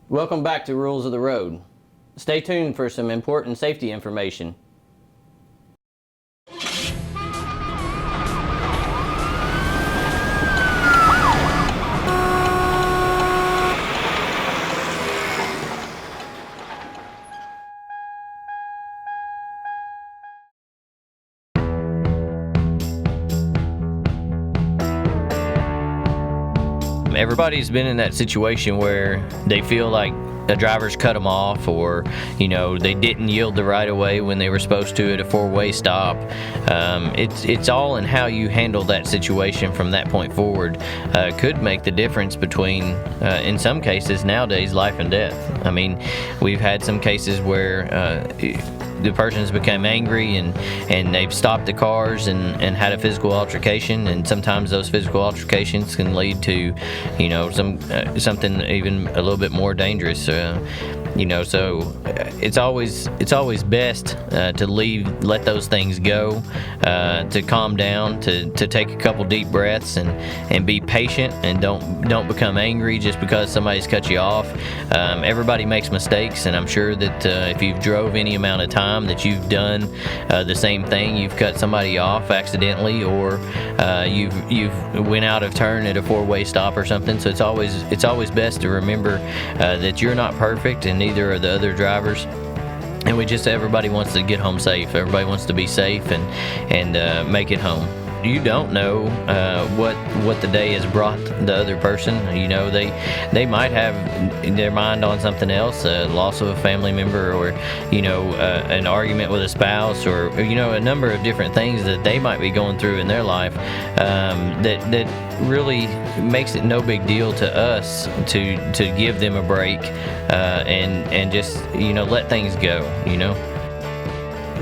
Welcome back to Rules of the Road. Stay tuned for some important safety information. Everybody's been in that situation where they feel like a driver's cut them off, or they didn't yield the right of way when they were supposed to at a four-way stop. It's all in how you handle that situation from that point forward. Could make the difference between, in some cases nowadays, life and death. I mean, we've had some cases where the person's become angry and they've stopped the cars and had a physical altercation, and sometimes those physical altercations can lead to something even a little bit more dangerous. So it's always best to let those things go, to calm down, to take a couple deep breaths and be patient, and don't become angry just because somebody's cut you off. Everybody makes mistakes, and I'm sure that if you've drove any amount of time that you've done the same thing. You've cut somebody off accidentally, or you've went out of turn at a four-way stop or something. So it's always best to remember that you're not perfect, and neither are the other drivers. And everybody wants to get home safe. Everybody wants to be safe and make it home. You don't know what the day has brought the other person. They might have their mind on something else, loss of a family member, or an argument with a spouse, or a number of different things that they might be going through in their life, that really makes it no big deal to us to give them a break and just let things go.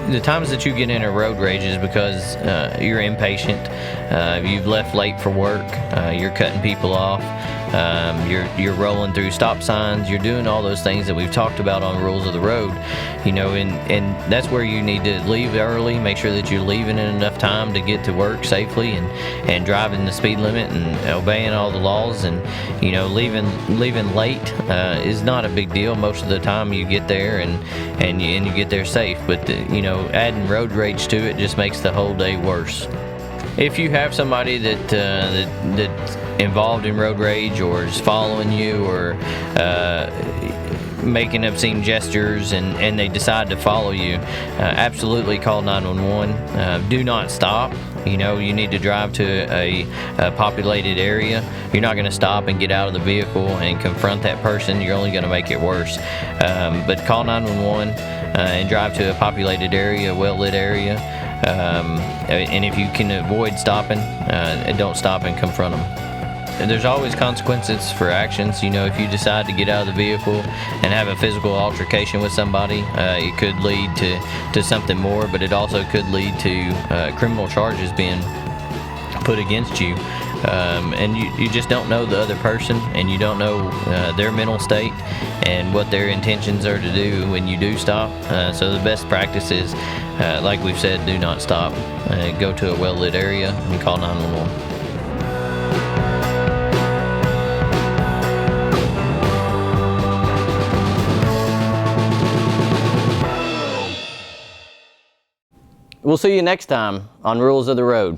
The times that you get in a road rage is because you're impatient, you've left late for work, you're cutting people off, you're rolling through stop signs, you're doing all those things that we've talked about on Rules of the Road, and that's where you need to leave early. Make sure that you're leaving in enough time to get to work safely, and driving the speed limit and obeying all the laws. And leaving late is not a big deal. Most of the time you get there and you get there safe, but adding road rage to it just makes the whole day worse. If you have somebody that's involved in road rage, or is following you, or making obscene gestures, and they decide to follow you, absolutely call 911. Do not stop. You need to drive to a populated area. You're not going to stop and get out of the vehicle and confront that person. You're only going to make it worse. But call 911 and drive to a populated area, a well-lit area. And if you can avoid stopping, don't stop and confront them. And there's always consequences for actions. If you decide to get out of the vehicle and have a physical altercation with somebody, it could lead to something more, but it also could lead to criminal charges being put against you. And you just don't know the other person, and you don't know their mental state and what their intentions are to do when you do stop. So the best practice is, like we've said, do not stop. Go to a well-lit area and call 911. We'll see you next time on Rules of the Road.